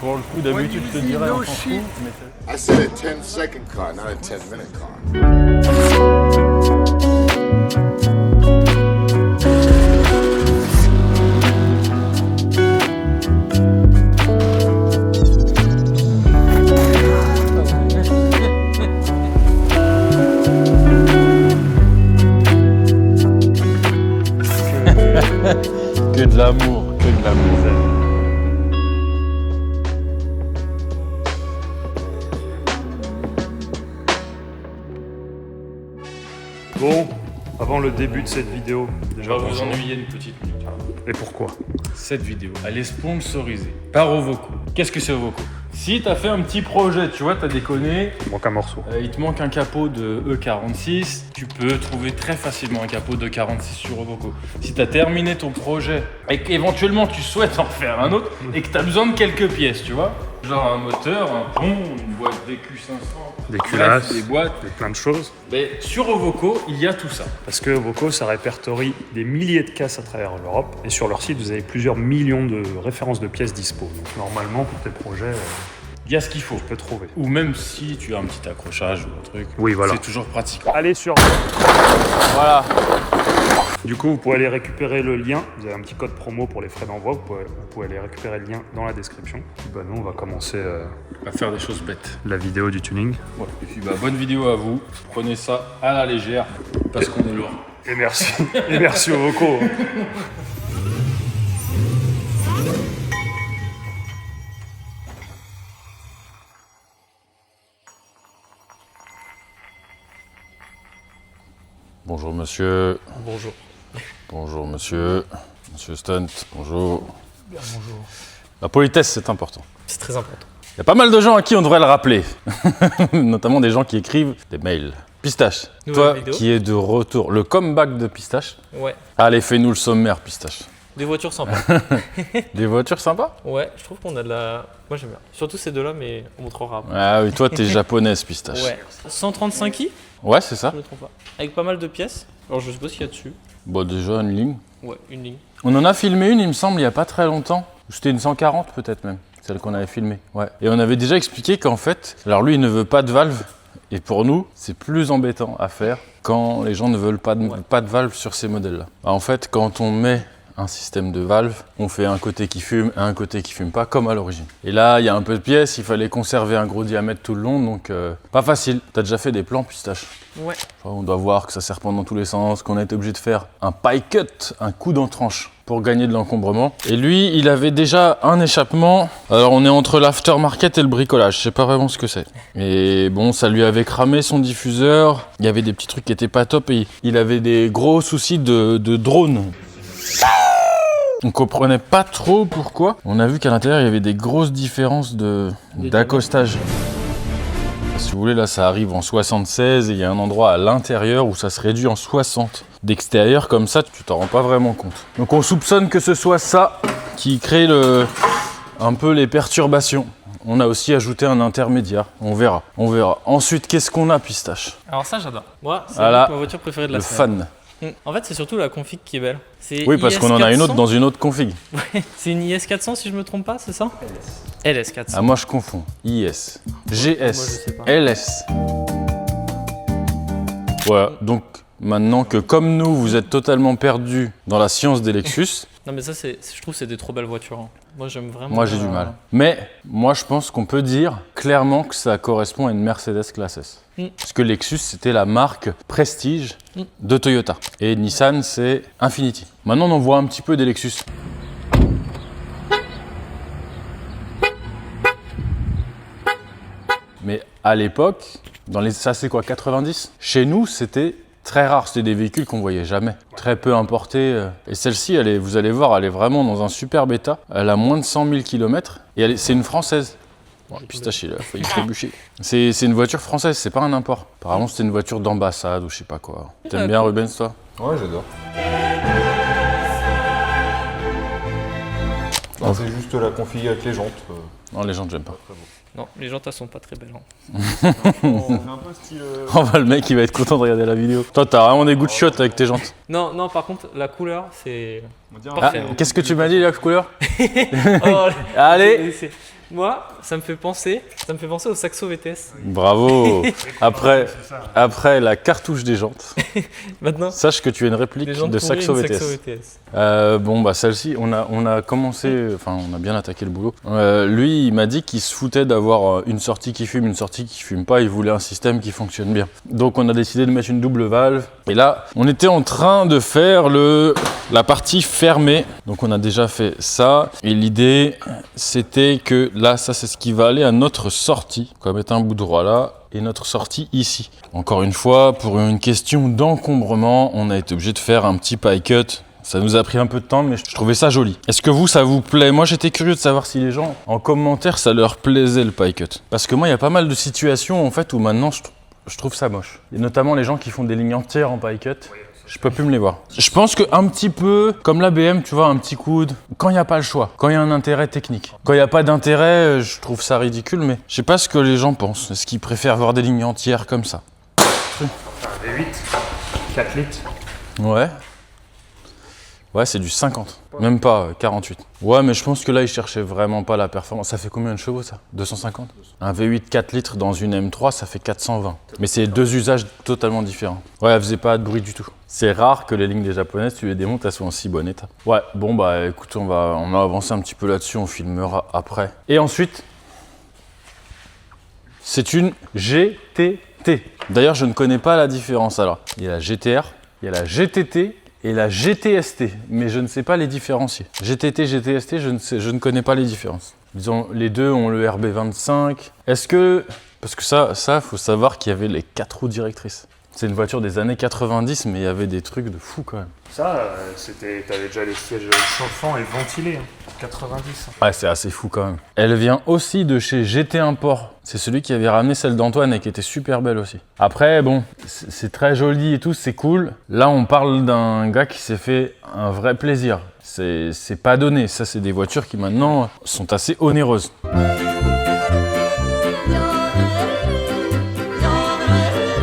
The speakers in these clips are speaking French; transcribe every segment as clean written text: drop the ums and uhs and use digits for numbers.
Pour le coup, d'habitude, je te dirais on s'en fout, mais I said a 10-second car, not a 10-minute car. que de l'amour, que de l'amour. Bon, avant le début de cette vidéo, déjà On va vous bonjour. ennuyer une petite minute. Et pourquoi? Cette vidéo, elle est sponsorisée par Ovoco. Qu'est-ce que c'est Ovoco? Si t'as fait un petit projet, tu vois, t'as déconné, Il manque un morceau. il te manque un capot de E46, tu peux trouver très facilement un capot de E46 sur Ovoco. Si t'as terminé ton projet et qu'éventuellement tu souhaites en faire un autre et que t'as besoin de quelques pièces, tu vois, genre un moteur, un pont, une boîte DQ500, Des bref, culasses, des boîtes, plein de choses. mais sur Ovoco, il y a tout ça. Parce que Voco, ça répertorie des milliers de casses à travers l'Europe. Et sur leur site, vous avez plusieurs millions de références de pièces dispo. Donc normalement, pour tes projets, Il y a ce qu'il faut. tu peux trouver. Ou même si tu as un petit accrochage ou un truc, Oui, voilà. c'est toujours pratique. Allez sur... Voilà. Du coup, vous pouvez aller récupérer le lien. Vous avez un petit code promo pour les frais d'envoi. Vous pouvez aller récupérer le lien dans la description. Et bah, nous, on va commencer À faire des choses bêtes. la vidéo du tuning. Voilà. Et puis bonne vidéo à vous. Prenez ça à la légère parce qu'on est lourd. Et merci. Et merci aux vocaux. Bonjour monsieur. Bonjour. Bonjour monsieur. Monsieur Stunt, bonjour. Bien, bonjour. La politesse, c'est important. C'est très important. Il y a pas mal de gens à qui on devrait le rappeler. Notamment des gens qui écrivent des mails. Pistache, Nouvelle toi vidéo. qui es de retour. Le comeback de Pistache. Ouais. Allez, fais-nous le sommaire, Pistache. Des voitures sympas. Des voitures sympas? Ouais, je trouve qu'on a de la. Moi j'aime bien. Surtout ces deux-là, mais on montrera après. Ah oui, toi t'es japonaise, Pistache. Ouais. 135 i, Ouais, c'est ça. je me trompe pas. Avec pas mal de pièces. Alors je sais pas ce qu'il y a dessus. Bon, déjà une ligne. Ouais, une ligne. On en a filmé une, il me semble, il y a pas très longtemps. C'était une 140 peut-être même, celle qu'on avait filmée. Ouais. Et on avait déjà expliqué qu'en fait, alors lui il ne veut pas de valve. Et pour nous, c'est plus embêtant à faire quand les gens ne veulent pas de valve sur ces modèles-là. En fait, quand on met un système de valve, on fait un côté qui fume et un côté qui fume pas, comme à l'origine. Et là, il y a un peu de pièces, il fallait conserver un gros diamètre tout le long, donc pas facile. T'as déjà fait des plans, Pistache? Ouais. On doit voir que ça serpente dans tous les sens, qu'on a été obligé de faire un pie cut, un coup d'entranche pour gagner de l'encombrement. Et lui, il avait déjà un échappement. Alors on est entre l'aftermarket et le bricolage, je sais pas vraiment ce que c'est. Et bon, ça lui avait cramé son diffuseur, il y avait des petits trucs qui étaient pas top et il avait des gros soucis de drone. On comprenait pas trop pourquoi. On a vu qu'à l'intérieur, il y avait des grosses différences d'accostage. Si vous voulez, là, ça arrive en 76 et il y a un endroit à l'intérieur où ça se réduit en 60. D'extérieur, comme ça, tu t'en rends pas vraiment compte. Donc on soupçonne que ce soit ça qui crée un peu les perturbations. On a aussi ajouté un intermédiaire. On verra. On verra. Ensuite, qu'est-ce qu'on a, Pistache? Alors ça j'adore. Moi, c'est Voilà. ma voiture préférée de la Le semaine. fan. En fait, c'est surtout la config qui est belle. C'est Oui, parce qu'on en a une autre dans une autre config. Ouais, c'est une IS400 si je me trompe pas, c'est ça? LS400. Ah, moi, je confonds. IS, GS, Moi, je sais pas. LS. Voilà. Donc, maintenant que, comme nous, vous êtes totalement perdus dans la science des Lexus, Non mais ça, je trouve que c'est des trop belles voitures. Hein. Moi j'aime vraiment. moi, j'ai du mal. Mais, moi, je pense qu'on peut dire clairement que ça correspond à une Mercedes Classe S. Parce que Lexus, c'était la marque prestige de Toyota. Et Nissan, c'est Infiniti. Maintenant, on en voit un petit peu des Lexus. Mais à l'époque, ça c'est quoi, 90? Chez nous, c'était très rare. C'était des véhicules qu'on voyait jamais. Très peu importés. Et celle-ci, vous allez voir, elle est vraiment dans un superbe état. Elle a moins de 100 000 km. Et c'est une française. Bon, Pistache, il a failli trébucher. C'est une voiture française, c'est pas un import. Apparemment, c'était une voiture d'ambassade ou je sais pas quoi. T'aimes bien Rubens, toi? Ouais, j'adore. Non, c'est juste la config avec les jantes. Non, les gens, j'aime pas. Non, les jantes elles sont pas très belles. Hein. On fait un peu style. Oh bah, le mec, il va être content de regarder la vidéo. Toi, t'as vraiment des goûts de chiottes avec tes jantes. Non, non, par contre, la couleur, c'est. On dirait Ah, Parfait. qu'est-ce que tu m'as dit, la couleur? Oh, Allez, Moi, ça me fait penser au Saxo VTS. Bravo. Après la cartouche des jantes, Maintenant, sache que tu as une réplique les gens de Saxo une VTS. Saxo VTS. Bon bah celle-ci, on a commencé, enfin on a bien attaqué le boulot. Lui, il m'a dit qu'il se foutait d'avoir une sortie qui fume, une sortie qui fume pas. Il voulait un système qui fonctionne bien. Donc on a décidé de mettre une double valve. Et là, on était en train de faire la partie fermée. Donc on a déjà fait ça. Et l'idée, c'était que là, ça c'est ce qui va aller à notre sortie. On va mettre un bout droit là. Et notre sortie ici. Encore une fois, pour une question d'encombrement, on a été obligé de faire un petit pie cut. Ça nous a pris un peu de temps, mais je trouvais ça joli. Est-ce que ça vous plaît? Moi, j'étais curieux de savoir si les gens, en commentaire, ça leur plaisait le pie cut. Parce que moi, il y a pas mal de situations, en fait, où maintenant, je trouve ça moche. Et notamment les gens qui font des lignes entières en pie cut. Je peux plus me les voir. Je pense qu'un petit peu, comme l'ABM, tu vois, un petit coude, quand il n'y a pas le choix, quand il y a un intérêt technique. Quand il n'y a pas d'intérêt, je trouve ça ridicule, mais je sais pas ce que les gens pensent. Est-ce qu'ils préfèrent voir des lignes entières comme ça? Un V8, 4 litres. Ouais. Ouais, c'est du 50. Même pas 48. Ouais, mais je pense que là, ils cherchaient vraiment pas la performance. Ça fait combien de chevaux, ça? 250? Un V8 4 litres dans une M3, ça fait 420. Mais c'est deux usages totalement différents. Ouais, elle faisait pas de bruit du tout. C'est rare que les lignes des japonaises, tu les démontes, elles soient en si bon état. Ouais, bon bah écoute, on va avancer un petit peu là-dessus, on filmera après. Et ensuite, c'est une GTT. D'ailleurs, je ne connais pas la différence alors. Il y a la GTR, il y a la GTT et la GTST, mais je ne sais pas les différencier. GTT, GTST, je ne connais pas les différences. Disons, les deux ont le RB25. Est-ce que... Parce que ça, faut savoir qu'il y avait les 4 roues directrices. C'est une voiture des années 90, mais il y avait des trucs de fou quand même. Ça, t'avais déjà les sièges chauffants et ventilés, hein. 90. Ouais, c'est assez fou quand même. Elle vient aussi de chez GT Import. C'est celui qui avait ramené celle d'Antoine et qui était super belle aussi. Après, bon, c'est très joli et tout, c'est cool. Là, on parle d'un gars qui s'est fait un vrai plaisir. C'est pas donné. Ça, c'est des voitures qui maintenant sont assez onéreuses.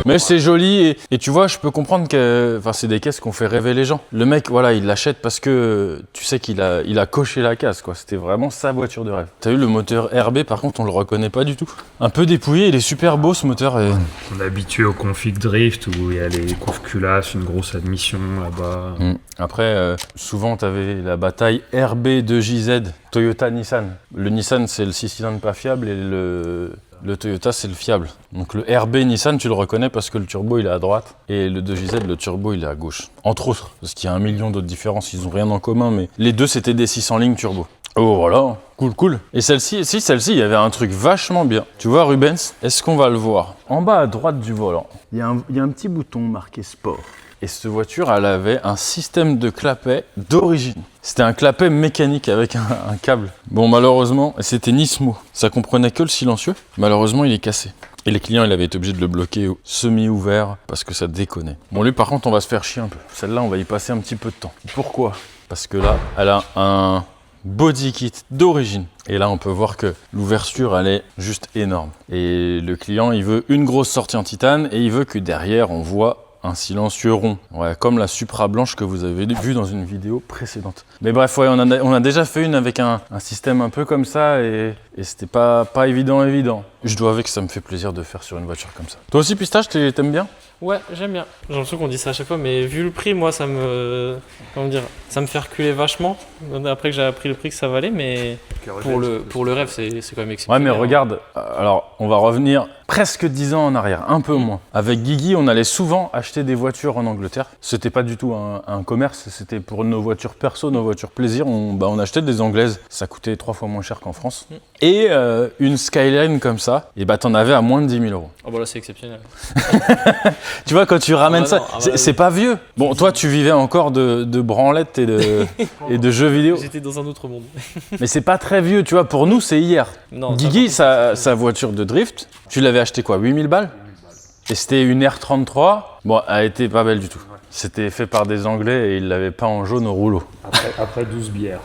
Mais c'est joli et tu vois, je peux comprendre que c'est des caisses qu'on fait rêver les gens. Le mec, voilà, il l'achète parce que tu sais qu'il a coché la case, quoi. C'était vraiment sa voiture de rêve. T'as vu le moteur RB, par contre, on le reconnaît pas du tout. Un peu dépouillé, il est super beau ce moteur. Et... On est habitué au config drift où il y a les couves culasses, une grosse admission là-bas. Après, souvent, t'avais la bataille RB2JZ, Toyota-Nissan. Le Nissan, c'est le 6 cylindres pas fiable et le Toyota, c'est le fiable. Donc le RB Nissan, tu le reconnais parce que le turbo, il est à droite. Et le 2JZ, le turbo, il est à gauche. Entre autres, parce qu'il y a 1 million d'autres différences, ils n'ont rien en commun, mais les deux, c'était des 600 lignes turbo. Oh voilà, cool. Et celle-ci, il y avait un truc vachement bien. Tu vois, Rubens, est-ce qu'on va le voir? En bas à droite du volant, il y a un petit bouton marqué Sport. Et cette voiture, elle avait un système de clapet d'origine. C'était un clapet mécanique avec un câble. Bon, malheureusement, c'était Nismo. Ça comprenait que le silencieux. Malheureusement, il est cassé. Et les clients, il avait été obligé de le bloquer semi-ouvert parce que ça déconnait. Bon, lui, par contre, on va se faire chier un peu. Celle-là, on va y passer un petit peu de temps. Pourquoi? Parce que là, elle a un body kit d'origine. Et là, on peut voir que l'ouverture, elle est juste énorme. Et le client, il veut une grosse sortie en titane et il veut que derrière, on voit un silencieux rond, ouais, comme la Supra blanche que vous avez vue dans une vidéo précédente. Mais bref, ouais, on a déjà fait une avec un système un peu comme ça et c'était pas évident. Je dois avouer que ça me fait plaisir de faire sur une voiture comme ça. Toi aussi, Pistache, t'aimes bien? Ouais, j'aime bien. J'ai l'impression qu'on dit ça à chaque fois, mais vu le prix, moi, ça me fait reculer vachement. Après que j'ai appris le prix que ça valait, mais pour le rêve, c'est quand même exceptionnel. Ouais, mais regarde, alors on va revenir presque 10 ans en arrière, un peu moins. Avec Guigui, on allait souvent acheter des voitures en Angleterre. C'était pas du tout un commerce, c'était pour nos voitures perso, nos voitures plaisir. On achetait des anglaises, ça coûtait 3 fois moins cher qu'en France. Et une Skyline comme ça, et t'en avais à moins de 10 000 euros. Oh bah là, c'est exceptionnel. Tu vois, quand tu ramènes ça, non, c'est pas vieux. Bon, toi, tu vivais encore de branlettes et de jeux vidéo. J'étais dans un autre monde. Mais c'est pas très vieux, tu vois. Pour nous, c'est hier. Non, Guigui, sa voiture de drift, tu l'avais acheté quoi, 8 000 balles? Et c'était une R33. Bon, elle était pas belle du tout. C'était fait par des Anglais et ils l'avaient pas en jaune au rouleau. Après 12 bières.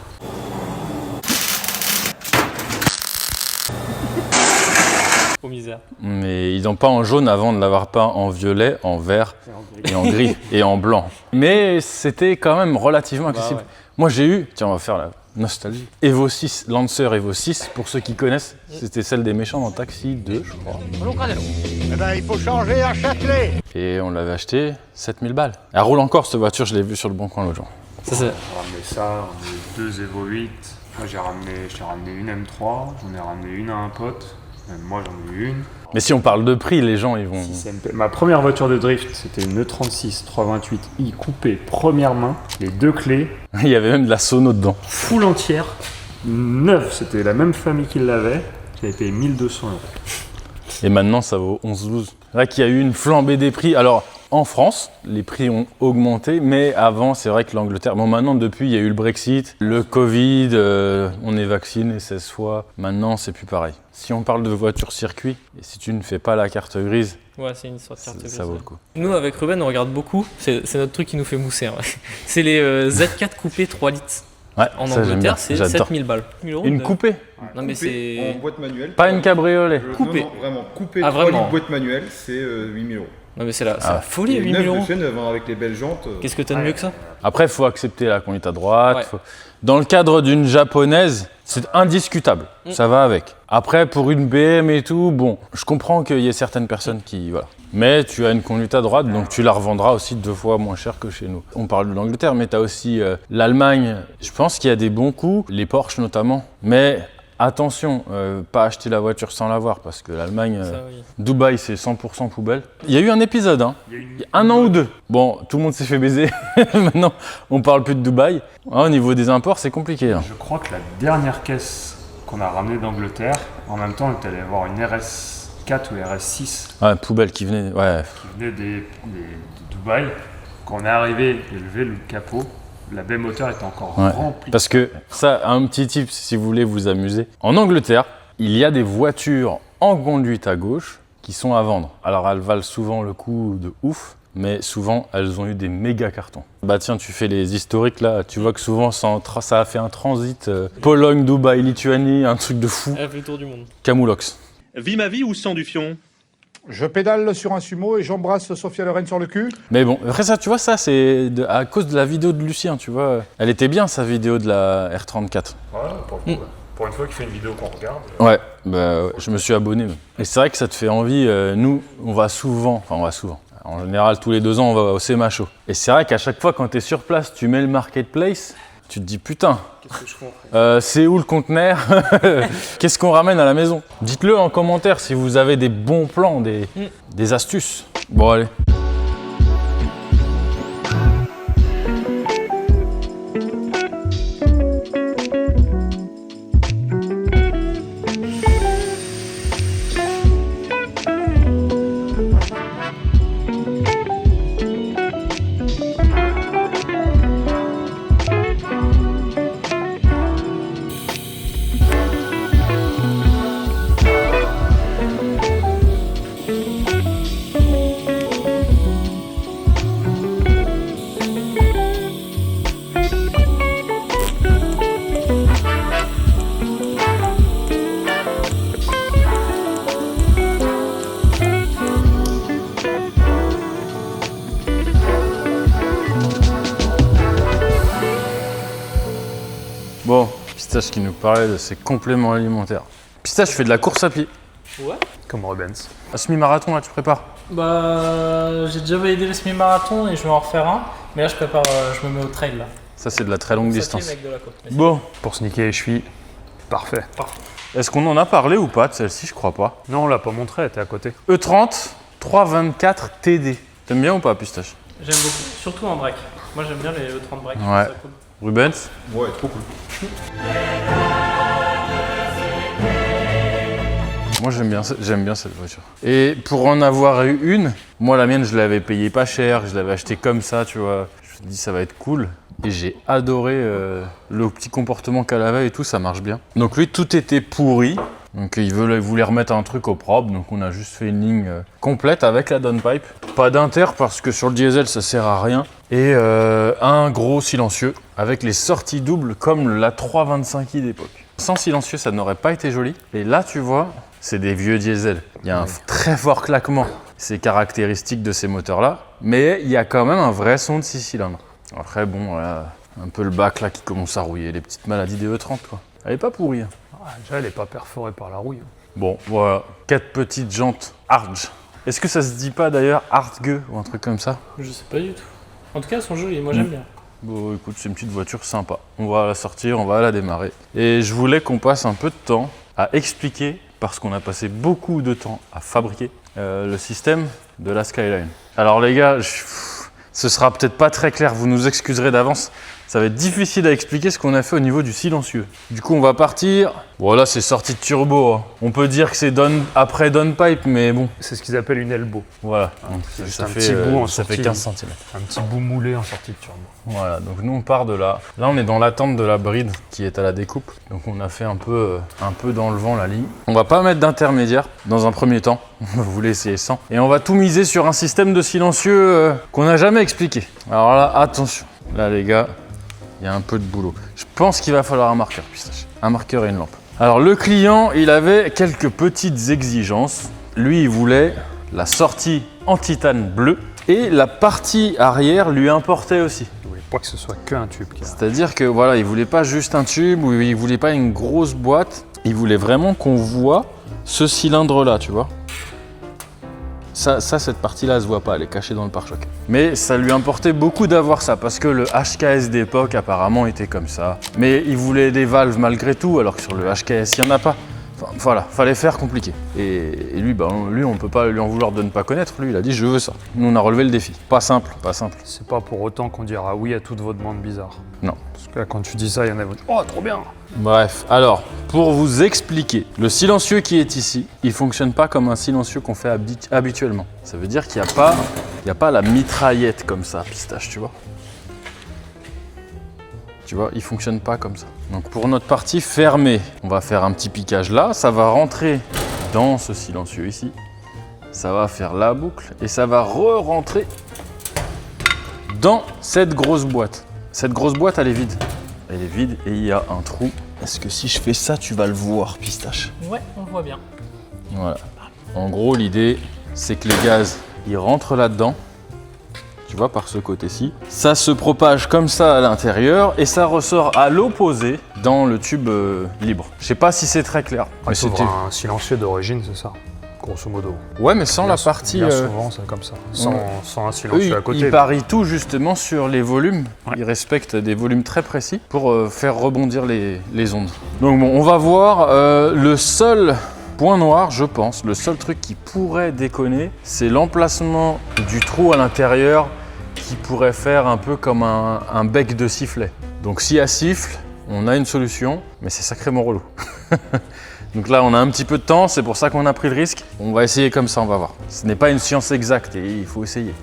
Aux misères. Mais ils n'ont pas en jaune avant de l'avoir peint en violet, en vert et en gris et en blanc. Mais c'était quand même relativement accessible. Bah ouais. Moi j'ai eu, tiens on va faire nostalgie. Evo 6, Lancer Evo 6, pour ceux qui connaissent, c'était celle des méchants dans Taxi 2, je crois. Eh ben, il faut changer à Châtelet. Et on l'avait acheté 7000 balles. Elle roule encore cette voiture, je l'ai vue sur le bon coin l'autre jour. Ça, c'est... On a ramené ça, on a eu 2 Evo 8. Moi j'ai ramené une M3, j'en ai ramené une à un pote. Même moi j'en ai eu une. Mais si on parle de prix, les gens ils vont... 6MP. Ma première voiture de drift, c'était une E36 328i coupée première main, les 2 clés, Il y avait même de la sono dedans. full entière, neuve, c'était la même famille qui l'avait, j'avais payé 1200 €. Et maintenant ça vaut 11-12. C'est vrai qu'il y a eu une flambée des prix. Alors en France, les prix ont augmenté, mais avant c'est vrai que l'Angleterre... Bon maintenant depuis il y a eu le Brexit, le Covid, on est vacciné 16 fois. Maintenant c'est plus pareil. Si on parle de voiture circuit, et si tu ne fais pas la carte grise, Ouais, c'est une histoire de carte grise. ça vaut le coup. Nous, avec Ruben, on regarde beaucoup. C'est notre truc qui nous fait mousser. Hein. C'est les Z4 coupés 3 litres. Ouais, En ça, j'aime bien. Angleterre, c'est J'adore. 7000 balles. 1000 € Une de- coupée, Non, mais En c'est. boîte manuelle. pas une cabriolet. Coupé. Non, non, vraiment, coupé. Ah, 3 vraiment. litres boîte manuelle, c'est 8000 €. Non, mais c'est la folie, Et 8000 neuf de €. chez neuf, hein, avec les belles jantes. Qu'est-ce que t'as de mieux que ça? Après, il faut accepter la conduite à droite. Ouais. Dans le cadre d'une japonaise, c'est indiscutable. Ça va avec. Après, pour une BM et tout, bon, je comprends qu'il y ait certaines personnes qui... Voilà. Mais tu as une conduite à droite, donc tu la revendras aussi 2 fois moins cher que chez nous. On parle de l'Angleterre, mais tu as aussi l'Allemagne. Je pense qu'il y a des bons coups, les Porsche notamment. Mais attention, pas acheter la voiture sans l'avoir, parce que l'Allemagne... Ça, oui. Dubaï, c'est 100% poubelle. Il y a eu un épisode, hein. Il y a Il y a un an ou deux. Bon, tout le monde s'est fait baiser. Maintenant, on parle plus de Dubaï. Ah, au niveau des imports, c'est compliqué. Hein. Je crois que la dernière caisse qu'on a ramenée d'Angleterre, en même temps, on est allé voir une RS4 ou RS6 Ouais, poubelle qui venait. Ouais. qui venait de Dubaï. Quand on est arrivé et levé le capot, la baie moteur était encore Ouais. remplie. Parce que ça, un petit tip si vous voulez vous amuser. En Angleterre, il y a des voitures en conduite à gauche qui sont à vendre. Alors elles valent souvent le coup de ouf, mais souvent elles ont eu des méga cartons. Bah tiens, tu fais les historiques là, tu vois que souvent ça a fait un transit Pologne, Dubaï, Lituanie, un truc de fou. Elle a fait le tour du monde. Camoulox. Vis ma vie ou sang du fion? Je pédale sur un sumo et j'embrasse Sophia Loren sur le cul. Mais bon, après ça, tu vois, ça c'est à cause de la vidéo de Lucien, tu vois. Elle était bien sa vidéo de la R34. Ouais, pour une fois qu'il fait une vidéo qu'on regarde. Ouais, bah, ouais, je me suis abonné. Même. Et c'est vrai que ça te fait envie. Nous, on va souvent. En général, tous les 2 ans, on va au CMHO. Et c'est vrai qu'à chaque fois, quand tu es sur place, tu mets le marketplace, tu te dis putain, Qu'est-ce que je fais? c'est où le conteneur? Qu'est-ce qu'on ramène à la maison? Dites-le en commentaire si vous avez des bons plans, des astuces. Bon, allez. Bon, Pistache qui nous parlait de ses compléments alimentaires. Pistache, je fais de la course à pied. Ouais. Comme Rubens. Un semi-marathon, là, tu prépares? Bah, j'ai déjà validé le semi-marathon et je vais en refaire un. Mais là, je prépare, je me mets au trail là. Ça, c'est de la très longue Ça, distance. c'est le mec de la côte. Mais Bon, Pour se niquer les chevilles, parfait. est-ce qu'on en a parlé ou pas de celle-ci? Je crois pas. Non, on l'a pas montré, elle était à côté. E30 324 TD. T'aimes bien ou pas, Pistache? j'aime beaucoup, surtout en break. Moi, j'aime bien les E30 break. je Ouais. trouve ça cool. Rubens? Ouais, trop cool. Moi j'aime bien cette voiture. Et pour en avoir eu une, moi la mienne je l'avais payée pas cher, je l'avais achetée comme ça, tu vois. Je me suis dit ça va être cool. Et j'ai adoré le petit comportement qu'elle avait et tout, ça marche bien. Donc lui tout était pourri. Donc il voulait remettre un truc au propre, donc on a juste fait une ligne complète avec la downpipe. Pas d'inter parce que sur le diesel ça sert à rien. Et un gros silencieux avec les sorties doubles comme la 325i d'époque. Sans silencieux ça n'aurait pas été joli. Et là tu vois, c'est des vieux diesel. Il y a un très fort claquement. C'est caractéristique de ces moteurs-là. Mais il y a quand même un vrai son de 6 cylindres. Après bon, voilà, Un peu le bac là qui commence à rouiller, les petites maladies des E30 quoi. Elle est pas pourrie. Hein. Ah, déjà, elle n'est pas perforée par la rouille. Bon, voilà, 4 petites jantes Arge. Est-ce que ça se dit pas d'ailleurs Artge ou un truc comme ça? Je sais pas du tout. En tout cas, elles sont jolies, moi j'aime bien. Bon, écoute, c'est une petite voiture sympa. On va la sortir, on va la démarrer. Et je voulais qu'on passe un peu de temps à expliquer, parce qu'on a passé beaucoup de temps à fabriquer le système de la Skyline. Alors les gars, ce sera peut-être pas très clair, vous nous excuserez d'avance. Ça va être difficile à expliquer ce qu'on a fait au niveau du silencieux. Du coup, on va partir. Bon, là, c'est sorti de turbo. Hein. On peut dire que c'est après downpipe, mais bon. C'est ce qu'ils appellent une elbow. Voilà. Donc, c'est juste ça un fait, petit bout en ça fait sortie. 15 cm. Un petit bout moulé en sortie de turbo. Voilà, donc nous on part de là. Là on est dans l'attente de la bride qui est à la découpe. Donc on a fait un peu dans le vent la ligne. On va pas mettre d'intermédiaire dans un premier temps. On voulait essayer sans. Et on va tout miser sur un système de silencieux qu'on n'a jamais expliqué. Alors là, attention. Là les gars, il y a un peu de boulot. Je pense qu'il va falloir un marqueur pistache. Un marqueur et une lampe. Alors le client, il avait quelques petites exigences. Lui, il voulait la sortie en titane bleu. Et la partie arrière lui importait aussi. Vous voulez pas que ce soit qu'un tube. C'est-à-dire que voilà, il voulait pas juste un tube ou il voulait pas une grosse boîte. Il voulait vraiment qu'on voit ce cylindre-là, tu vois. Ça, cette partie-là, elle se voit pas, elle est cachée dans le pare-choc. Mais ça lui importait beaucoup d'avoir ça parce que le HKS d'époque apparemment était comme ça. Mais il voulait des valves malgré tout, alors que sur le HKS, il n'y en a pas. Enfin, voilà, fallait faire compliqué. Et lui, on peut pas lui en vouloir de ne pas connaître. Lui, il a dit je veux ça. Nous, on a relevé le défi. Pas simple, pas simple. C'est pas pour autant qu'on dira oui à toutes vos demandes bizarres. Non. Parce que là, quand tu dis ça, il y en a qui disent oh, trop bien. Bref, alors, pour vous expliquer, le silencieux qui est ici, il fonctionne pas comme un silencieux qu'on fait habituellement. Ça veut dire qu'il n'y a pas la mitraillette comme ça, pistache, tu vois. Tu vois, il fonctionne pas comme ça. Donc pour notre partie fermée, on va faire un petit piquage là, ça va rentrer dans ce silencieux ici. Ça va faire la boucle et ça va re-rentrer dans cette grosse boîte. Cette grosse boîte, elle est vide. Elle est vide et il y a un trou. Est-ce que si je fais ça, tu vas le voir, pistache? Ouais, on le voit bien. Voilà. En gros, l'idée, c'est que le gaz, il rentre là-dedans. Tu vois, par ce côté-ci. Ça se propage comme ça à l'intérieur et ça ressort à l'opposé dans le tube libre. Je sais pas si c'est très clair. Il faut voir un silencieux d'origine, c'est ça, grosso modo. Ouais, mais sans la partie... Bien souvent, c'est comme ça. Sans un silencieux à côté. Ils parient tout justement sur les volumes. Ouais. Ils respectent des volumes très précis pour faire rebondir les ondes. Donc bon, on va voir le seul... point noir, je pense, le seul truc qui pourrait déconner, c'est l'emplacement du trou à l'intérieur qui pourrait faire un peu comme un bec de sifflet. Donc si elle siffle, on a une solution, mais c'est sacrément relou. Donc là, on a un petit peu de temps, c'est pour ça qu'on a pris le risque. On va essayer comme ça, on va voir. Ce n'est pas une science exacte et il faut essayer.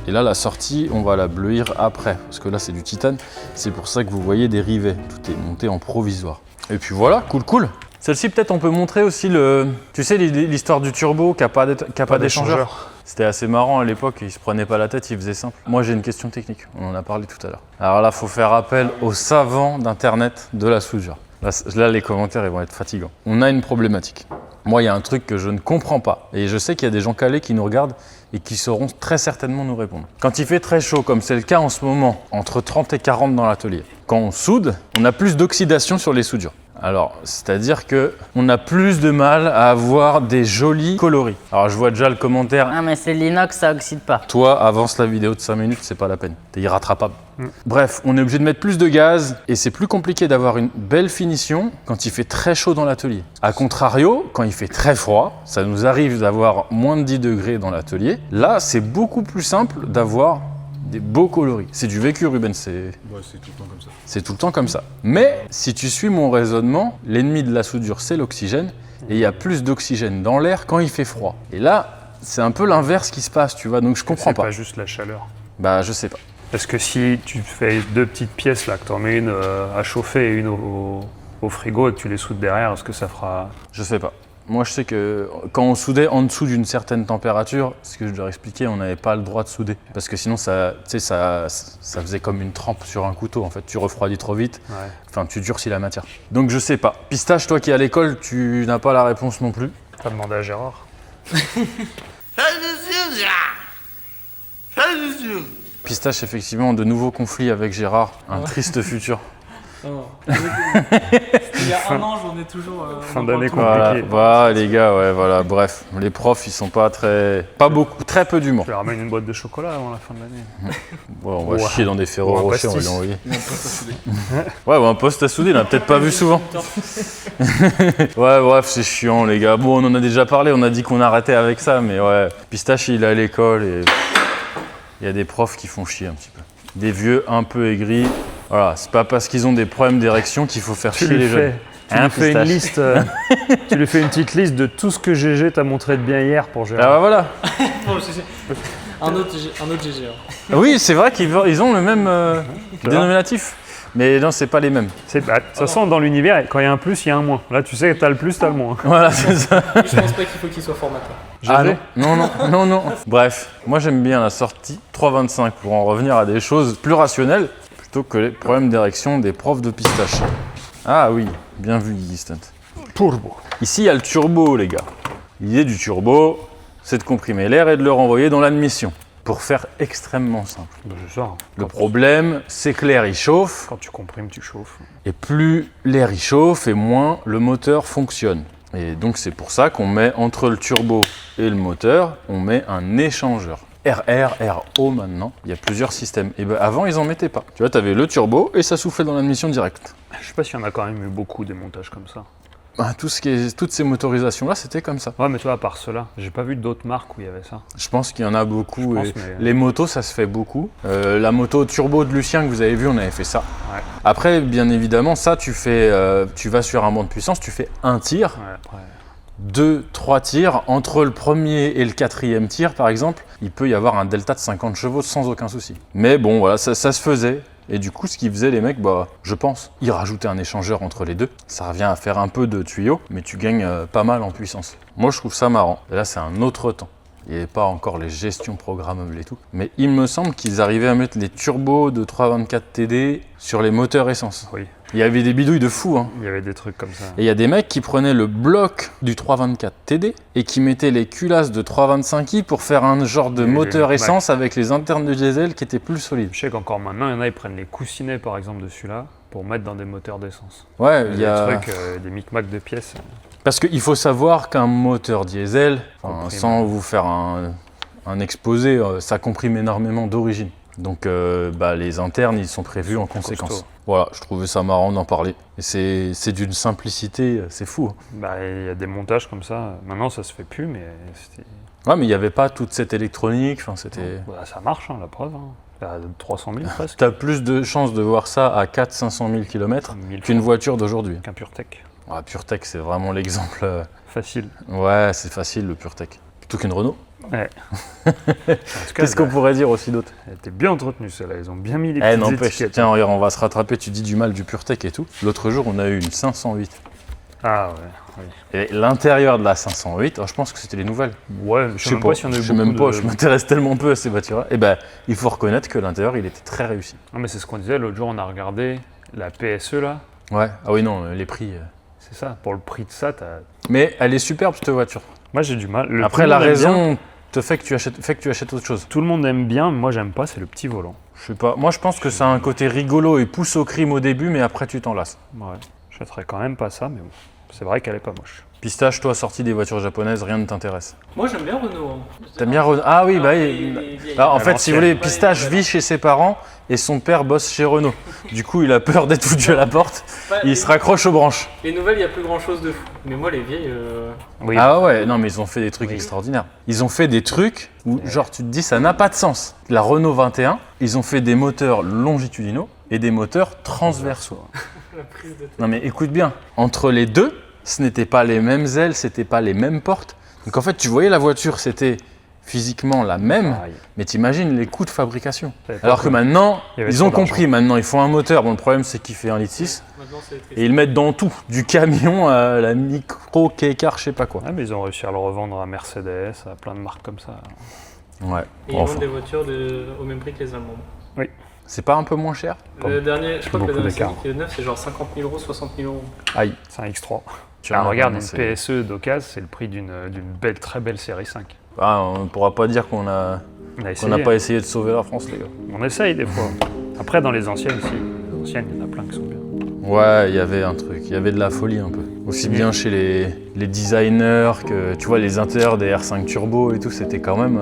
Et là, la sortie, on va la bleuir après, parce que là, c'est du titane. C'est pour ça que vous voyez des rivets. Tout est monté en provisoire. Et puis voilà, cool. Celle-ci, peut-être, on peut montrer aussi tu sais, l'histoire du turbo qui n'a pas d'échangeur. C'était assez marrant à l'époque, il se prenait pas la tête, il faisait simple. Moi, j'ai une question technique, on en a parlé tout à l'heure. Alors là, il faut faire appel aux savants d'Internet de la soudure. Là, les commentaires, ils vont être fatigants. On a une problématique. Moi, il y a un truc que je ne comprends pas. Et je sais qu'il y a des gens calés qui nous regardent et qui sauront très certainement nous répondre. Quand il fait très chaud, comme c'est le cas en ce moment, entre 30 et 40 dans l'atelier, quand on soude, on a plus d'oxydation sur les soudures. Alors, c'est-à-dire qu'on a plus de mal à avoir des jolis coloris. Alors, je vois déjà le commentaire. Ah, mais c'est l'inox, ça oxyde pas. Toi, avance la vidéo de 5 minutes, c'est pas la peine. T'es irrattrapable. Bref, on est obligé de mettre plus de gaz et c'est plus compliqué d'avoir une belle finition quand il fait très chaud dans l'atelier. A contrario, quand il fait très froid, ça nous arrive d'avoir moins de 10 degrés dans l'atelier. Là, c'est beaucoup plus simple d'avoir des beaux coloris. C'est du vécu, Ruben, c'est tout le temps comme ça. C'est tout le temps comme ça. Mais si tu suis mon raisonnement, l'ennemi de la soudure, c'est l'oxygène. Et il y a plus d'oxygène dans l'air quand il fait froid. Et là, c'est un peu l'inverse qui se passe, tu vois. Donc je comprends pas. C'est pas juste la chaleur. Bah, je sais pas. Parce que si tu fais 2 petites pièces là, que tu en mets une à chauffer et une au frigo et que tu les soudes derrière, est-ce que ça fera... Je sais pas. Moi, je sais que quand on soudait en dessous d'une certaine température, ce que je leur expliquais, on n'avait pas le droit de souder. Parce que sinon, ça faisait comme une trempe sur un couteau. En fait, tu refroidis trop vite. Ouais. Enfin, tu durcis la matière. Donc, je sais pas. Pistache, toi qui es à l'école, tu n'as pas la réponse non plus. T'as demandé à Gérard. Pistache, effectivement, de nouveaux conflits avec Gérard. Un triste futur. Non. Il y a un an, j'en ai toujours. Fin d'année Voilà, compliquée. voilà, les gars, ouais, voilà. Bref, les profs, ils sont pas pas beaucoup, très peu d'humour. Je lui ramène une boîte de chocolat avant la fin de l'année. Ouais, on va Ouais. chier dans des Ferrero Ou un Rocher, on va pastis. l'envoyer. Ouais, ou un poste à souder, on l'a peut-être pas vu souvent. Ouais, bref, c'est chiant, les gars. Bon, on en a déjà parlé, on a dit qu'on arrêtait avec ça, mais ouais. Pistache, il est à l'école et il y a des profs qui font chier un petit peu. Des vieux un peu aigris. Voilà, c'est pas parce qu'ils ont des problèmes d'érection qu'il faut faire chier les jeunes. Tu Hein, lui fais une Pistache liste, tu lui fais une petite liste de tout ce que GG t'a montré de bien hier pour Ah Gérard. bah voilà. Bon, un autre GG. hein. Oui, c'est vrai qu'ils ont le même dénominatif. Mais non, c'est pas les mêmes. De toute façon, dans l'univers, quand il y a un plus, il y a un moins. Là, tu sais que t'as le plus, t'as le moins. Voilà, c'est ça. Je pense pas qu'il faut qu'il soit formateur. Ah GG. non. Bref, moi j'aime bien la sortie 3.25 pour en revenir à des choses plus rationnelles plutôt que les problèmes d'érection des profs de pistache. Ah oui, bien vu Guy Stunt. Turbo. Ici, il y a le turbo, les gars. L'idée du turbo, c'est de comprimer l'air et de le renvoyer dans l'admission. Pour faire extrêmement simple. C'est ça. Le problème, c'est que l'air il chauffe, Quand tu comprimes, tu chauffes. et plus l'air il chauffe, et moins le moteur fonctionne. Et donc c'est pour ça qu'on met entre le turbo et le moteur, on met un échangeur. RR, RO maintenant, il y a plusieurs systèmes. Et ben avant, ils en mettaient pas. Tu vois, tu avais le turbo et ça soufflait dans l'admission directe. Je sais pas s'il y en a quand même eu beaucoup des montages comme ça. Ben, toutes ces motorisations-là, c'était comme ça. Ouais, mais tu vois, à part cela, j'ai pas vu d'autres marques où il y avait ça. Je pense qu'il y en a beaucoup. Je pense, et mais- Les motos, ça se fait beaucoup. La moto turbo de Lucien que vous avez vu, on avait fait ça. Ouais. Après, bien évidemment, ça, tu vas sur un banc de puissance, tu fais un tir. Ouais, après. 2, 3 tirs. Entre le premier et le quatrième tir, par exemple, il peut y avoir un delta de 50 chevaux sans aucun souci. Mais bon, voilà, ça se faisait. Et du coup, ce qu'ils faisaient, les mecs, je pense, ils rajoutaient un échangeur entre les deux. Ça revient à faire un peu de tuyau, mais tu gagnes pas mal en puissance. Moi, je trouve ça marrant. Et là, c'est un autre temps. Il n'y avait pas encore les gestions programmables et tout. Mais il me semble qu'ils arrivaient à mettre les turbos de 324 TD sur les moteurs essence. Oui, Il y avait des bidouilles de fou, hein. il y avait des trucs comme ça. Et il y a des mecs qui prenaient le bloc du 324 TD et qui mettaient les culasses de 325i pour faire un genre de Et les moteur Mac. essence avec les internes de diesel qui étaient plus solides. Je sais qu'encore maintenant, il y en a, ils prennent les coussinets, par exemple, de celui-là, pour mettre dans des moteurs d'essence. Ouais, il y a... Des trucs, des micmacs de pièces. Parce qu'il faut savoir qu'un moteur diesel, Comprime. sans vous faire un exposé, ça comprime énormément d'origine. Donc les internes, ils sont prévus en conséquence. costauds. Voilà, je trouvais ça marrant d'en parler. Et c'est d'une simplicité, c'est fou. Bah, il y a des montages comme ça. Maintenant, ça se fait plus, mais c'était... Ouais, mais il n'y avait pas toute cette électronique, c'était... Bah, ça marche, hein, la preuve. Hein. À 300 000 presque. T'as plus de chances de voir ça à 400-500 000 km 1000 qu'une voiture d'aujourd'hui. qu'un PureTech. Ah, PureTech, c'est vraiment l'exemple. Facile. Ouais, c'est facile le PureTech. Plutôt qu'une Renault. Ouais. En tout cas, Qu'est-ce qu'on pourrait dire aussi d'autre? elle était bien entretenue, celle-là. Ils ont bien mis les Eh, petites n'empêche, étiquettes. tiens, regarde, on va se rattraper. Tu dis du mal du PureTech et tout. L'autre jour, on a eu une 508. Ah ouais, oui. Et l'intérieur de la 508, je pense que c'était les nouvelles. Ouais, je sais même pas s'il y en a eu je sais même beaucoup pas, de- je m'intéresse tellement peu à ces voitures-là. Et ben, il faut reconnaître que l'intérieur, il était très réussi. Non, mais c'est ce qu'on disait l'autre jour, on a regardé la PSE là. Ouais, ah oui, non, les prix. C'est ça, pour le prix de ça, t'as... Mais elle est superbe, cette voiture. Moi j'ai du mal. Après, tout le la monde aime bien. raison te fait que tu achètes autre chose. Tout le monde aime bien, mais moi j'aime pas, c'est le petit volant. Je sais pas. Moi, je pense que ça a un côté rigolo et pousse au crime au début, mais après, tu t'en lasses. Ouais, j'achèterais quand même pas ça, mais bon. C'est vrai qu'elle est pas moche. Pistache, toi, sorti des voitures japonaises, rien ne t'intéresse. Moi, j'aime bien Renault. hein. T'aimes bien Renault? Ah oui, bah oui. les vieilles. Bah, en À fait, si vous voulez, Pistache vit chez ses parents et son père bosse chez Renault. Du coup, il a peur d'être foutu à la porte. Ouais, Il se raccroche aux branches. Les nouvelles, il n'y a plus grand chose de fou. Mais moi, les vieilles. Oui. Ah ouais, non, mais ils ont fait des trucs extraordinaires. Ils ont fait des trucs où, genre, tu te dis, ça n'a pas de sens. La Renault 21, ils ont fait des moteurs longitudinaux et des moteurs transversaux. La prise de tête. Non, mais écoute bien, entre les deux, ce n'étaient pas les mêmes ailes, c'était pas les mêmes portes. Donc en fait, tu voyais la voiture, c'était physiquement la même, Pareil. mais t'imagines les coûts de fabrication. Ça avait pas Alors que de- maintenant, Il y avait ils ont trop compris, maintenant ils font un moteur. Bon, le problème c'est qu'il fait 1,6 litre Maintenant, c'est triste. et ils le mettent dans tout, du camion à la micro K-car, je sais pas quoi. Ouais, mais ils ont réussi à le revendre à Mercedes, à plein de marques comme ça. Ouais. Et ils Enfin, vendent des voitures au même prix que les Allemands. c'est pas un peu moins cher? Le dernier, je crois que le beaucoup dernier d'écart. qui est neuf, c'est genre 50 000 euros, 60 000 euros. Aïe. C'est un X3. Tu Là, vois, regarde, une maintenant, c'est- PSE d'occasion, c'est le prix d'une belle, très belle série 5. Ah, on ne pourra pas dire qu'on a On n'a pas essayé de sauver la France, les gars. On essaye des fois. Après, dans les anciennes, si. Les anciennes, il y en a plein qui sont bien. Ouais, il y avait un truc, il y avait de la folie un peu. Aussi bien chez les designers que, tu vois, les intérieurs des R5 Turbo et tout, c'était quand même...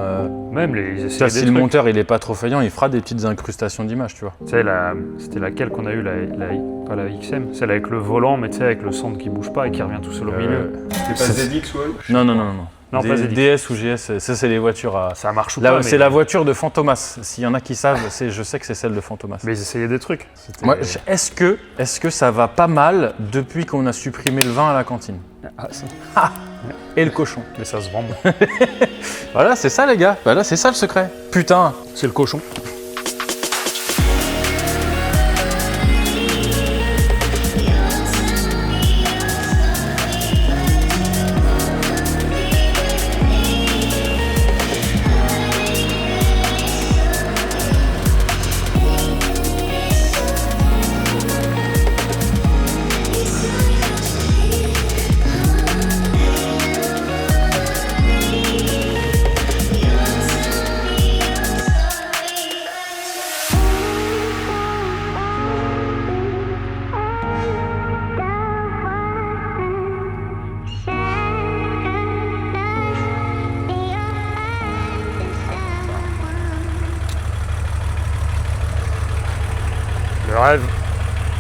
Même les Tu vois, si le monteur il est pas trop faillant, il fera des petites incrustations d'images, tu vois. Tu sais, c'était laquelle qu'on a eu, pas la XM, celle avec le volant, mais tu sais, avec le centre qui bouge pas et qui revient tout seul au milieu. C'est pas ZX, ouais? Non. Non, pas ZX. DS ou GS, ça c'est les voitures à... Ça marche ou pas, C'est la voiture de Fantomas. S'il y en a qui savent, je sais que c'est celle de Fantomas. Mais ils essayaient des trucs. Moi, est-ce que ça va pas mal depuis qu'on a supprimé le vin à la cantine? Et le cochon. Mais ça se vend. Voilà, c'est ça les gars. Voilà, c'est ça le secret. Putain. C'est le cochon. Le rêve.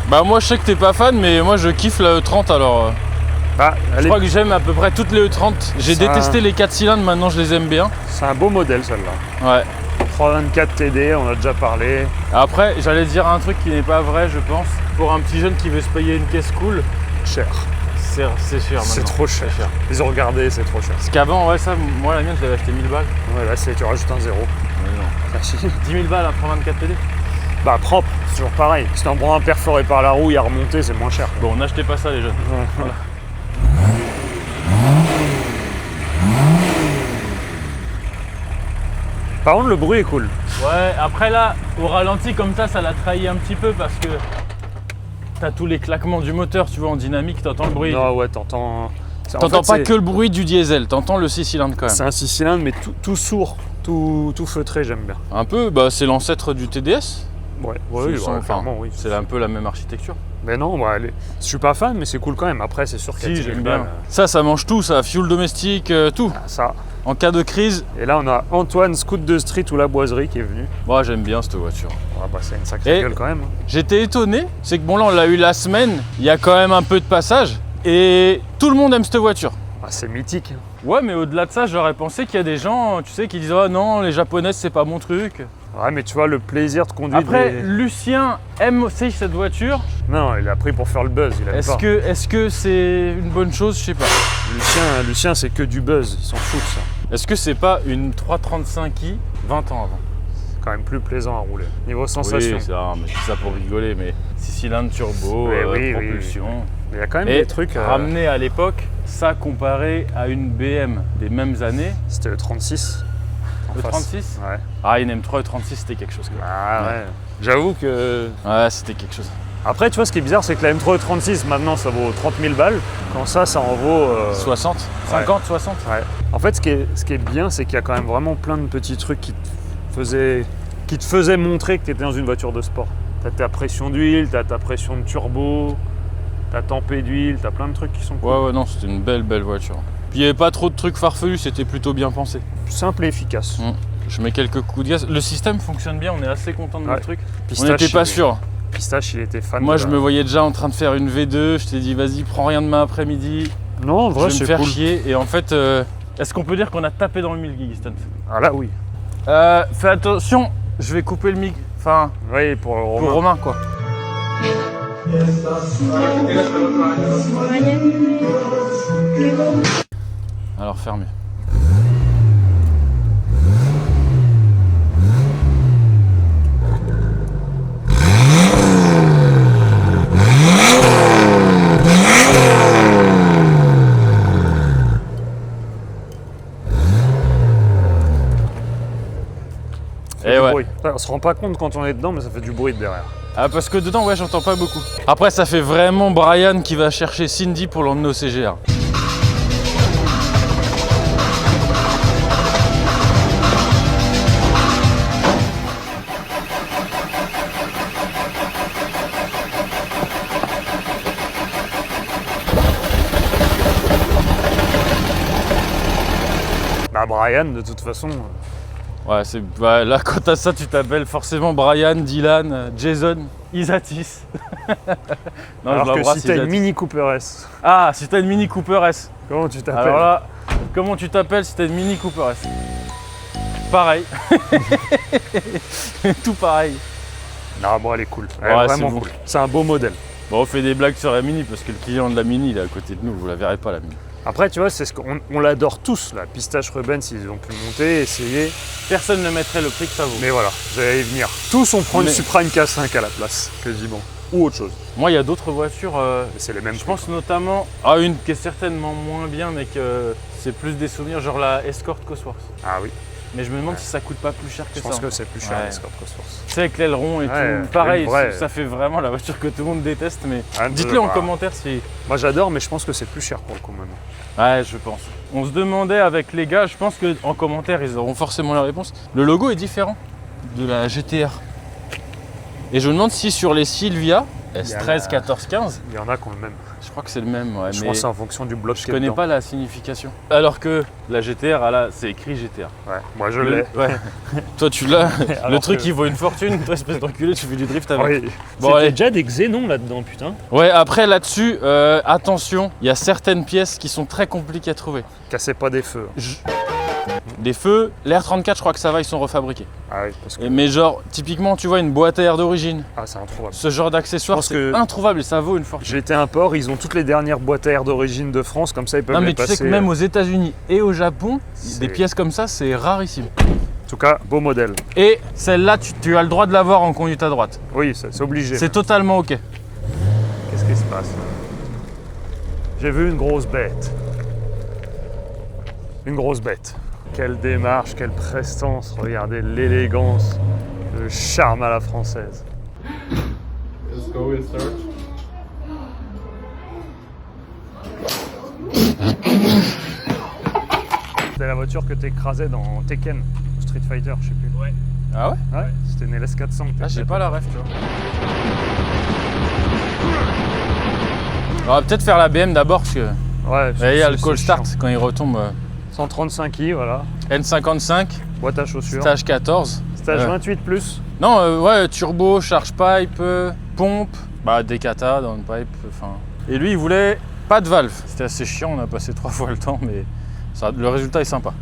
Bah moi je sais que t'es pas fan, mais moi je kiffe la E30 alors. Bah, je crois que j'aime à peu près toutes les E30. J'ai détesté les 4 cylindres, maintenant je les aime bien. C'est un beau modèle celle-là. Ouais. 324 TD, on a déjà parlé. Après, j'allais dire un truc qui n'est pas vrai, je pense. Pour un petit jeune qui veut se payer une caisse cool, Cher. c'est cher maintenant. C'est trop cher. Ils ont regardé, c'est trop cher. Parce qu'avant, ouais, ça, moi la mienne, je l'avais acheté 1000 balles. Ouais, là, tu rajoutes un zéro. Mais non. Merci. 10 000 balles à 324 TD. Bah, propre, c'est toujours pareil. Si t'en prends un perforé par la rouille à remonter, c'est moins cher. Bon, n'achetez pas ça les jeunes. Ouais, voilà. Par contre, le bruit est cool. Ouais, après là, au ralenti comme ça l'a trahi un petit peu parce que t'as tous les claquements du moteur, tu vois, en dynamique, t'entends le bruit. Non, ouais, t'entends. T'entends pas que le bruit du diesel, t'entends le 6 cylindres quand même. C'est un 6 cylindres, mais tout sourd, tout feutré, j'aime bien. Un peu, bah c'est l'ancêtre du TDS. Ouais, clairement, oui. C'est un peu la même architecture. Mais non, bah, je suis pas fan, mais c'est cool quand même. Après, c'est sûr qu'il y a j'aime bien. Ça mange tout, ça, fuel domestique, tout. Ça. En cas de crise. Et là, on a Antoine, scout de street ou la boiserie qui est venu. Moi, j'aime bien cette voiture. Ah bah, c'est une sacrée gueule quand même. J'étais étonné, c'est que bon là, on l'a eu la semaine, il y a quand même un peu de passage, et tout le monde aime cette voiture. Ah, c'est mythique. Ouais, mais au-delà de ça, j'aurais pensé qu'il y a des gens, tu sais, qui disent « Oh non, les japonaises, c'est pas mon truc ». Ouais, mais tu vois, le plaisir de conduire. Après, Lucien aime aussi cette voiture. Non, il a pris pour faire le buzz, il aime pas. Est-ce que c'est une bonne chose? Je sais pas. Lucien, c'est que du buzz, il s'en fout de ça. Est-ce que c'est pas une 335i 20 ans avant? Quand même plus plaisant à rouler. Niveau sensation. Oui, c'est ça, mais c'est ça pour rigoler, mais 6 cylindres turbo, propulsion. Mais il y a quand même des trucs. Ramené à l'époque, ça comparé à une BM des mêmes années. C'était le 36. Le 36? Ouais. Ah, une M3 E36, c'était quelque chose. Ah ouais. J'avoue que. Ouais, c'était quelque chose. Après, tu vois, ce qui est bizarre, c'est que la M3 E36, maintenant, ça vaut 30 000 balles. Quand ça en vaut. 60 50, 60 Ouais. En fait, ce qui est bien, c'est qu'il y a quand même vraiment plein de petits trucs qui te faisaient montrer que tu étais dans une voiture de sport. T'as ta pression d'huile, t'as ta pression de turbo, t'as tempé d'huile, t'as plein de trucs qui sont cool. Ouais, non, c'était une belle voiture. Puis il n'y avait pas trop de trucs farfelus, c'était plutôt bien pensé. Simple et efficace. Je mets quelques coups de gaz. Le système fonctionne bien, on est assez content de notre truc. Pistache, on n'était pas sûr. Pistache, il était fan. Moi, je me voyais déjà en train de faire une V2. Je t'ai dit, vas-y, prends rien demain après-midi. Non, en vrai, je vais me c'est faire chier. Et en fait, est-ce qu'on peut dire qu'on a tapé dans le mille gig, Stunt? Ah là, oui. Fais attention, je vais couper le mic. Enfin, oui, pour Romain, quoi. Alors, fermez. Et ouais. Bruit. On se rend pas compte quand on est dedans, mais ça fait du bruit derrière. Ah, parce que dedans, ouais, j'entends pas beaucoup. Après, ça fait vraiment Brian qui va chercher Cindy pour l'emmener au CGR. Bah Brian, de toute façon. Ouais, là quand t'as ça, tu t'appelles forcément Brian, Dylan, Jason, Isatis. Non, alors je que l'embrasse, si t'as une Isatis. Mini Cooper S, Ah, si t'as une Mini Cooper S. comment tu t'appelles? Alors là, comment tu t'appelles si t'as une Mini Cooper S? Pareil. Tout pareil. Non, bon, elle est cool. Elle est Ouais, vraiment c'est bon. cool. C'est un beau modèle. Bon, on fait des blagues sur la Mini parce que le client de la Mini, il est à côté de nous, vous la verrez pas la Mini. Après, tu vois, c'est ce qu'on l'adore tous, là. Pistache Rubens, ils ont pu monter, essayer. Personne ne mettrait le prix que ça vaut. Mais voilà, j'allais y venir. Tous, on prend une Mais- Supra MK5 à la place, quasiment. Ou autre chose. Moi, il y a d'autres voitures, Mais c'est les mêmes. je pense notamment à une qui est certainement moins bien, mais que c'est plus des souvenirs, genre la Escort Cosworth. Ah oui, Mais je me demande si ça coûte pas plus cher que je ça. pense que c'est plus cher, Ouais. l'Escort Cosworth. Tu sais, avec l'aileron et Ouais, tout. Pareil, une vraie- ça fait vraiment la voiture que tout le monde déteste, mais Ah, dites-le en bah, commentaire si. Moi, j'adore, mais je pense que c'est plus cher pour le coup, maintenant. Ouais, je pense. On se demandait avec les gars, je pense qu'en commentaire, ils auront forcément la réponse. Le logo est différent de la GTR. Et je me demande si sur les Silvia, S13, 14, 15, Il y en a qui ont le même. je crois que c'est le même. Ouais, Je mais pense que c'est en fonction du bloc je qui est connais dedans. pas la signification. Alors que la GTR, là, c'est écrit GTR. Ouais, moi, je l'ai. Ouais. Toi, tu l'as. Le Alors truc, que- il vaut une fortune. Toi, espèce d'enculé, tu fais du drift avec. Oui. Bon, C'était allez. déjà des Xénon là-dedans, putain. Ouais, après là-dessus, attention, il y a certaines pièces qui sont très compliquées à trouver. Cassez pas des feux. Des feux, l'R34, je crois que ça va, ils sont refabriqués. Ah oui, parce que. Mais genre, typiquement, tu vois, une boîte à air d'origine, Ah, c'est introuvable. ce genre d'accessoires, Je pense c'est que- introuvable et ça vaut une fortune. J'ai été à un port, ils ont toutes les dernières boîtes à air d'origine de France, comme ça ils peuvent Non, les mais tu passer. sais que même aux États-Unis et au Japon, C'est- des pièces comme ça, c'est rarissime. En tout cas, beau modèle. Et celle-là, tu as le droit de l'avoir en conduite à droite. Oui, c'est obligé. C'est totalement ok. Qu'est-ce qui se passe? J'ai vu une grosse bête. Une grosse bête. Quelle démarche, quelle prestance. Regardez l'élégance, le charme à la française. C'était la voiture que t'écrasais dans Tekken, ou Street Fighter, je sais plus. Ouais. Ah ouais? Ouais, c'était une LS400. que Ah, j'ai t'as pas la ref, tu vois. On va peut-être faire la BM d'abord parce que. Ouais, Il y a le c'est call start chiant. quand il retombe. 135i, voilà. N55, Boîte à chaussures. stage 14. Stage Ouais. 28 plus. Non, ouais, turbo, charge pipe, pompe, bah décata, downpipe, enfin. Et lui, il voulait pas de valve. C'était assez chiant, on a passé 3 fois le temps, mais ça, le résultat est sympa.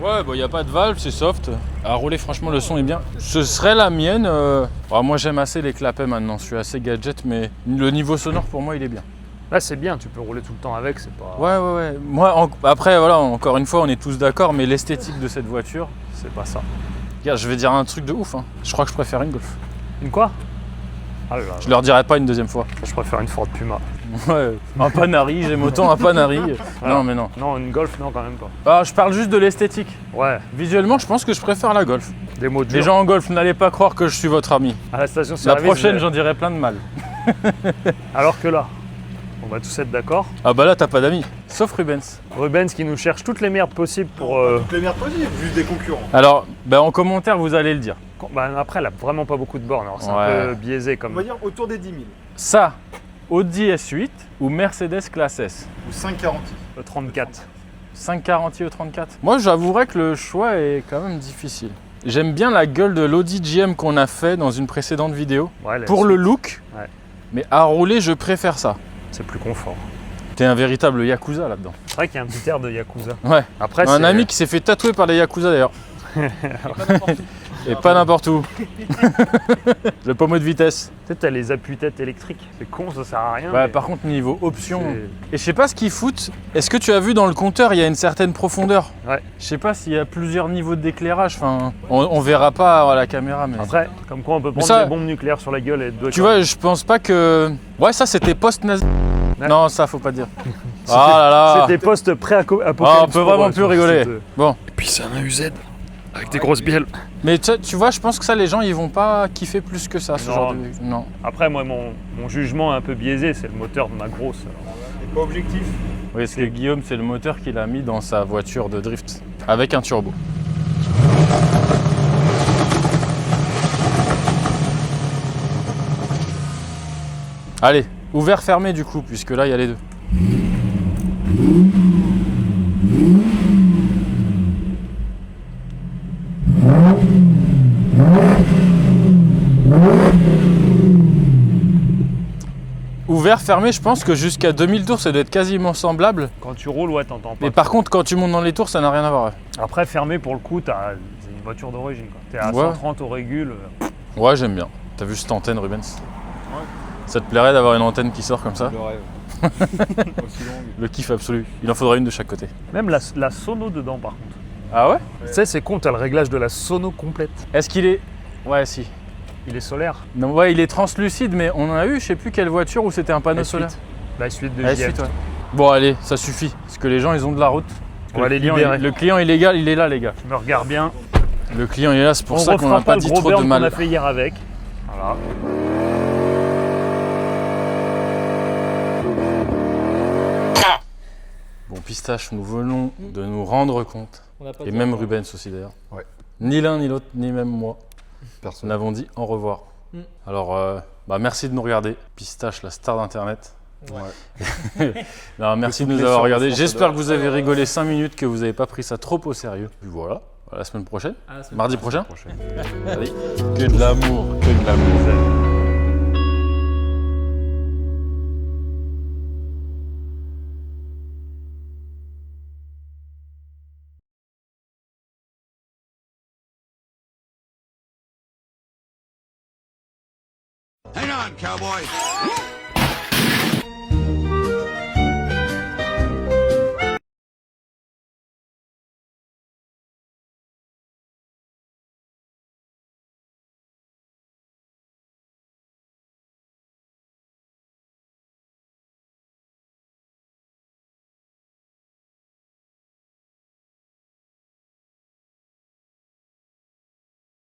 Ouais, bah il n'y a pas de valve, c'est soft. À rouler, franchement, le son est bien. Ce serait la mienne. Moi, j'aime assez les clapets maintenant. Je suis assez gadget, mais le niveau sonore, pour moi, il est bien. Là, c'est bien, tu peux rouler tout le temps avec, c'est pas. Ouais. Moi, après, voilà, encore une fois, on est tous d'accord, mais l'esthétique de cette voiture, c'est pas ça. Regarde, je vais dire un truc de ouf. Hein. Je crois que je préfère une Golf. Une quoi? Ah là là, Je leur dirai pas une deuxième fois. je préfère une Ford Puma. Ouais, un Panari, j'aime autant un Panari. Non, mais non. Non, une Golf, non, quand même pas. Ah, je parle juste de l'esthétique. Ouais, Visuellement, je pense que je préfère la Golf. des mots Les durs. gens en Golf, n'allez pas croire que je suis votre ami. À la station La service. prochaine, j'en dirai plein de mal. Alors que là, on va tous être d'accord. Ah bah là, t'as pas d'amis. Sauf Rubens. Rubens qui nous cherche toutes les merdes possibles pour. Les meilleurs possibles, juste des concurrents. Alors, en commentaire, vous allez le dire. Après, elle a vraiment pas beaucoup de bornes. Alors, c'est Ouais. un peu biaisé comme. On va dire autour des 10 000 Ça, Audi S8 ou Mercedes Classe S. ou 5,40. Le 34. 540i au 34. Moi, j'avouerais que le choix est quand même difficile. J'aime bien la gueule de l'Audi GM qu'on a fait dans une précédente vidéo. Ouais, Pour le look, Ouais. mais à rouler, je préfère ça. C'est plus confort. T'es un véritable Yakuza là-dedans. C'est vrai qu'il y a un petit air de Yakuza. Ouais. Après, Un c'est- ami qui s'est fait tatouer par les Yakuza d'ailleurs. Et pas n'importe où. Le pommeau de vitesse. Tu sais, t'as les appuis-têtes électriques. C'est con, ça sert à rien. Ouais, mais par contre, niveau option. c'est- Et je sais pas ce qu'ils foutent. Est-ce que tu as vu dans le compteur, il y a une certaine profondeur? Ouais. Je sais pas s'il y a plusieurs niveaux d'éclairage. Enfin, on verra pas à la caméra, mais. Après, comme quoi on peut prendre ça- des bombes nucléaires sur la gueule et être Tu vois, je pense pas que. Ouais, ça c'était post-nazi. Ouais. Non, ça faut pas dire. Ah là là. C'est des postes pré-apocalypse. Ah, on peut vraiment plus rigoler. Bon. Et puis c'est un UZ avec des grosses bielles. Mais tu vois, je pense que ça, les gens, ils vont pas kiffer plus que ça, ce Non. genre de. Non. Après, moi, mon jugement est un peu biaisé, c'est le moteur de ma grosse. alors. C'est pas objectif. Oui, parce que Guillaume, c'est le moteur qu'il a mis dans sa voiture de drift. Avec un turbo. Allez, ouvert, fermé du coup, puisque là, il y a les deux. Ouvert, fermé, je pense que jusqu'à 2000 tours, ça doit être quasiment semblable. Quand tu roules, ouais, t'entends pas. Mais par contre, quand tu montes dans les tours, ça n'a rien à voir. Après, fermé, pour le coup, c'est une voiture d'origine. T'es à Ouais. 130 au régule. Ouais, j'aime bien. T'as vu cette antenne, Rubens? Ça te plairait d'avoir une antenne qui sort comme ça? Le rêve. Aussi longue. Le kiff absolu. Il en faudrait une de chaque côté. Même la sono dedans, par contre. Ah ouais? Tu sais, c'est con, t'as le réglage de la sono complète. Est-ce qu'il est... Ouais, si. Il est solaire. Non, ouais, il est translucide, mais on en a eu, je sais plus quelle voiture où c'était un panneau La solaire. suite. La suite de La JL. suite, ouais. Bon, allez, ça suffit. Parce que les gens, ils ont de la route. On va les client, libérer. le client illégal, il est là, les gars. Je me regarde bien. Le client, il est là, c'est pour On ça qu'on refera n'a pas le dit gros trop de burn qu'on mal. a fait hier avec. Voilà. Bon, Pistache, nous venons de nous rendre compte, On n'a pas et dit même au revoir. Rubens aussi d'ailleurs, Ouais. ni l'un ni l'autre, ni même moi, Personne. nous avons dit au revoir. Alors, merci de nous regarder. Pistache, la star d'Internet. Ouais. Non, merci de nous toutes les avoir sortes regardé. de J'espère que Français vous avez rigolé 5 minutes, que vous n'avez pas pris ça trop au sérieux. Puis voilà, à la semaine prochaine. À la semaine Mardi prochain. Prochaine. Allez. Que de l'amour, que de l'amour. Hang on, cowboy.